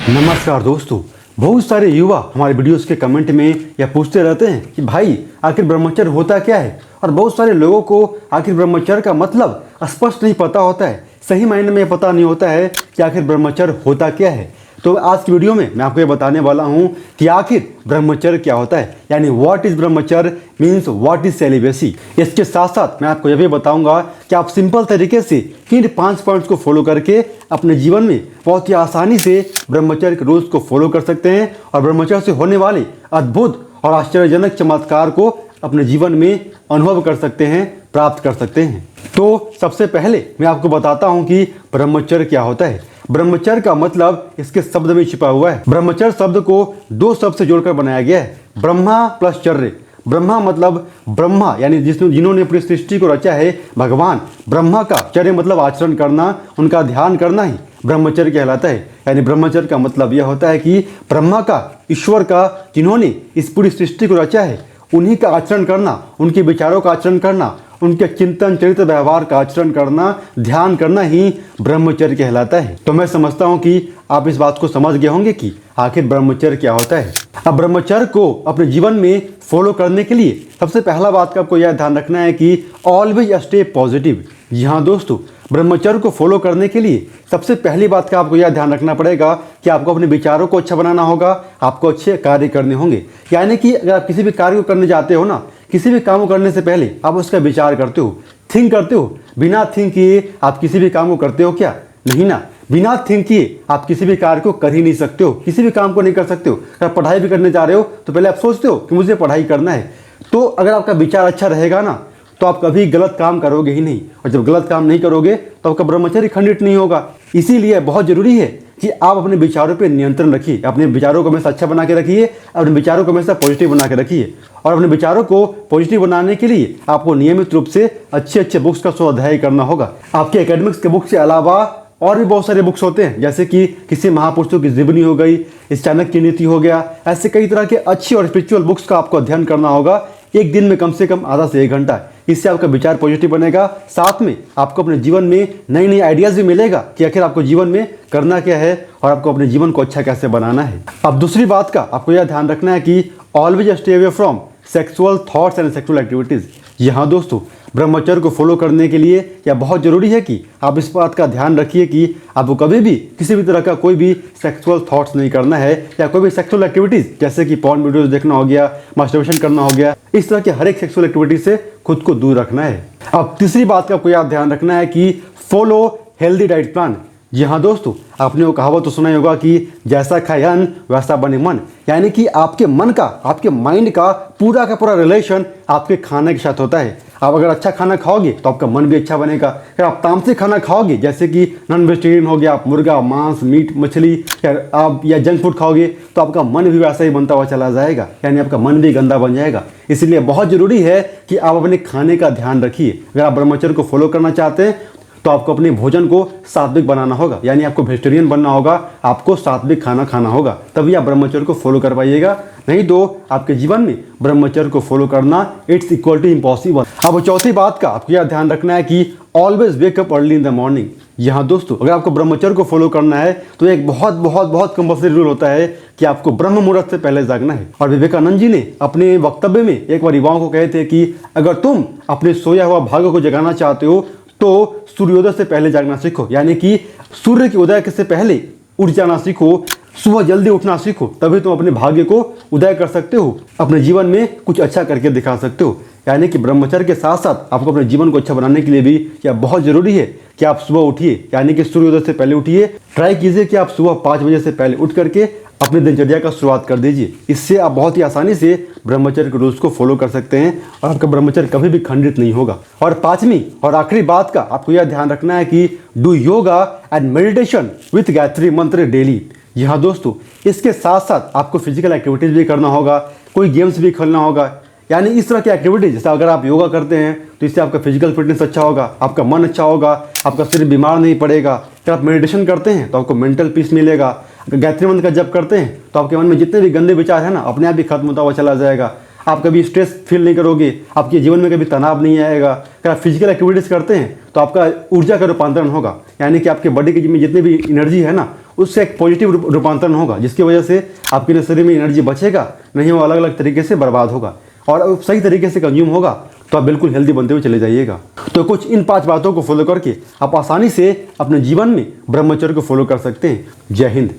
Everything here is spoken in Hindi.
नमस्कार दोस्तों। बहुत सारे युवा हमारे वीडियोस के कमेंट में यह पूछते रहते हैं कि भाई आखिर ब्रह्मचर्य होता क्या है, और बहुत सारे लोगों को आखिर ब्रह्मचर्य का मतलब स्पष्ट नहीं पता होता है, सही मायने में पता नहीं होता है कि आखिर ब्रह्मचर्य होता क्या है। तो आज की वीडियो में मैं आपको ये बताने वाला हूँ कि आखिर ब्रह्मचर्य क्या होता है, यानी व्हाट इज़ ब्रह्मचर्य मीन्स व्हाट इज़ सेलिबेसी। इसके साथ साथ मैं आपको यह भी बताऊंगा कि आप सिंपल तरीके से किन 5 पॉइंट्स को फॉलो करके अपने जीवन में बहुत ही आसानी से ब्रह्मचर्य के रूल्स को फॉलो कर सकते हैं और ब्रह्मचर्य से होने वाले अद्भुत और आश्चर्यजनक चमत्कार को अपने जीवन में अनुभव कर सकते हैं, प्राप्त कर सकते हैं। तो सबसे पहले मैं आपको बताता हूं कि ब्रह्मचर्य क्या होता है। ब्रह्मचर्य का मतलब इसके शब्द में छिपा हुआ है। ब्रह्मचर्य शब्द को 2 शब्द से जोड़कर बनाया गया है, ब्रह्मा प्लस चर्य। ब्रह्मा मतलब ब्रह्मा यानी जिन्होंने पूरी सृष्टि को रचा है भगवान ब्रह्मा का, चर्य मतलब आचरण करना, उनका ध्यान करना ही ब्रह्मचर्य कहलाता है। यानी ब्रह्मचर्य का मतलब यह होता है कि ब्रह्मा का, ईश्वर का, जिन्होंने इस पूरी सृष्टि को रचा है, उन्हीं का आचरण करना, उनके विचारों का आचरण करना, उनके चिंतन चरित्र व्यवहार का आचरण करना, ध्यान करना ही ब्रह्मचर्य कहलाता है। तो मैं समझता हूं कि आप इस बात को समझ गए होंगे कि आखिर ब्रह्मचर्य क्या होता है। अब ब्रह्मचर्य को अपने जीवन में फॉलो करने के लिए सबसे पहला बात का आपको यह ध्यान रखना है कि ऑलवेज स्टे पॉजिटिव। जी हाँ दोस्तों, ब्रह्मचर्य को फॉलो करने के लिए सबसे पहली बात का आपको यह ध्यान रखना पड़ेगा कि आपको अपने विचारों को अच्छा बनाना होगा, आपको अच्छे कार्य करने होंगे। यानी कि अगर आप किसी भी कार्य को करने जाते हो ना, किसी भी काम को करने से पहले आप उसका विचार करते हो, थिंक करते हो। बिना थिंक किए आप किसी भी काम को करते हो क्या? नहीं ना। बिना थिंक किए आप किसी भी कार्य को कर ही नहीं सकते हो, किसी भी काम को नहीं कर सकते हो। अगर पढ़ाई भी करने जा रहे हो तो पहले आप सोचते हो कि मुझे पढ़ाई करना है। तो अगर आपका विचार अच्छा रहेगा ना, तो आप कभी गलत काम करोगे ही नहीं, और जब गलत काम नहीं करोगे तो आपका ब्रह्मचर्य खंडित नहीं होगा। इसीलिए बहुत जरूरी है कि आप अपने विचारों पे नियंत्रण रखिए, अपने विचारों को हमेशा अच्छा बना के रखिए, अपने विचारों को हमेशा पॉजिटिव बना के रखिए। और अपने विचारों को पॉजिटिव बनाने के लिए आपको नियमित रूप से अच्छे बुक्स का स्वाध्याय करना होगा। आपके एकेडमिक्स के बुक्स के अलावा और भी बहुत सारे बुक्स होते हैं, जैसे कि किसी महापुरुषों की जीवनी हो गई, इस चाणक्य नीति हो गया। ऐसे कई तरह के अच्छी और स्पिरिचुअल बुक्स का आपको अध्ययन करना होगा, एक दिन में कम से कम आधा से 1 घंटा। इससे आपका विचार पॉजिटिव बनेगा, साथ में आपको अपने जीवन में नई नई आइडियाज़ भी मिलेगा कि आखिर आपको जीवन में करना क्या है और आपको अपने जीवन को अच्छा कैसे बनाना है। अब दूसरी बात का आपको यह ध्यान रखना है कि always stay away from sexual thoughts and sexual activities. यहाँ दोस्तों, ब्रह्मचर्य को फॉलो करने के लिए यह बहुत ज़रूरी है कि आप इस बात का ध्यान रखिए कि आपको कभी भी किसी भी तरह का कोई भी सेक्सुअल थॉट्स नहीं करना है, या कोई भी सेक्सुअल एक्टिविटीज़ जैसे कि पॉर्न वीडियोस देखना हो गया, मास्टरबेशन करना हो गया, इस तरह के हर एक सेक्सुअल एक्टिविटी से खुद को दूर रखना है। अब तीसरी बात का आपको यह ध्यान रखना है कि फॉलो हेल्दी डाइट प्लान। जी हाँ दोस्तों, आपने वो कहावत तो सुना ही होगा कि जैसा खाए अन्न वैसा बने मन। यानी कि आपके मन का, आपके माइंड का पूरा रिलेशन आपके खाने के साथ होता है। आप अगर अच्छा खाना खाओगे तो आपका मन भी अच्छा बनेगा। अगर आप तामसिक खाना खाओगे, जैसे कि नॉन वेजिटेरियन हो गया, आप मुर्गा, मांस, मीट, मछली या जंक फूड खाओगे, तो आपका मन भी वैसा ही बनता हुआ चला जाएगा, यानी आपका मन भी गंदा बन जाएगा। इसलिए बहुत ज़रूरी है कि आप अपने खाने का ध्यान रखिए। अगर आप ब्रह्मचर्य को फॉलो करना चाहते हैं तो आपको अपने भोजन को सात्विक बनाना होगा, यानी आपको वेजिटेरियन बनना होगा, आपको सात्विक खाना खाना होगा, तभी आप ब्रह्मचर्य को फॉलो कर पाइएगा। नहीं तो आपके जीवन में ब्रह्मचर्य को फॉलो करना इट्स इक्वल टू इम्पॉसिबल। अब चौथी बात का आपको यह ध्यान रखना है कि always wake up early in the morning. यहाँ दोस्तों, अगर आपको ब्रह्मचर्य को फॉलो करना है तो एक बहुत कंपल्सरी रूल होता है कि आपको ब्रह्म मुहूर्त से पहले जागना है। और विवेकानंद जी ने अपने वक्तव्य में एक बार युवाओं को कहे थे कि अगर तुम अपने सोया हुआ भाग्य को जगाना चाहते हो तो सूर्योदय से पहले जागना सीखो, यानी कि सूर्य के उदय से पहले उठ जाना सीखो, सुबह जल्दी उठना सीखो, तभी तुम अपने भाग्य को उदय कर सकते हो, अपने जीवन में कुछ अच्छा करके दिखा सकते हो। यानी कि ब्रह्मचर्य के साथ साथ आपको अपने जीवन को अच्छा बनाने के लिए भी यह बहुत ज़रूरी है कि आप सुबह उठिए, यानी कि सूर्योदय से पहले उठिए। ट्राई कीजिए कि आप सुबह 5 बजे से पहले उठ करके अपनी दिनचर्या का शुरुआत कर दीजिए। इससे आप बहुत ही आसानी से ब्रह्मचर्य के रूल्स को फॉलो कर सकते हैं और आपका ब्रह्मचर्य कभी भी खंडित नहीं होगा। और 5वीं और आखिरी बात का आपको यह ध्यान रखना है कि do yoga and meditation with Gayatri मंत्र डेली। यहाँ दोस्तों, इसके साथ साथ आपको फिजिकल एक्टिविटीज़ भी करना होगा, कोई गेम्स भी खेलना होगा। यानी इस तरह की एक्टिविटीज, जैसे अगर आप योगा करते हैं तो इससे आपका फिजिकल फिटनेस अच्छा होगा, आपका मन अच्छा होगा, आपका शरीर बीमार नहीं पड़ेगा। अगर आप मेडिटेशन करते हैं तो आपको मेंटल पीस मिलेगा। अगर गायत्री मंत्र का जप करते हैं तो आपके मन में जितने भी गंदे विचार है ना, अपने आप ही खत्म होता हुआ चला जाएगा। आप कभी स्ट्रेस फील नहीं करोगे, आपके जीवन में कभी तनाव नहीं आएगा। अगर आप फिजिकल एक्टिविटीज़ करते हैं तो आपका ऊर्जा का रूपांतरण होगा, यानी कि आपके बॉडी के में जितनी भी एनर्जी है ना, उससे एक पॉजिटिव रूपांतरण होगा, जिसकी वजह से आपके शरीर में एनर्जी बचेगा नहीं, वो अलग अलग तरीके से बर्बाद होगा। और सही तरीके से कंज्यूम होगा तो आप बिल्कुल हेल्दी बनते हुए चले जाइएगा। तो कुछ इन 5 बातों को फॉलो करके आप आसानी से अपने जीवन में ब्रह्मचर्य को फॉलो कर सकते हैं। जय हिंद।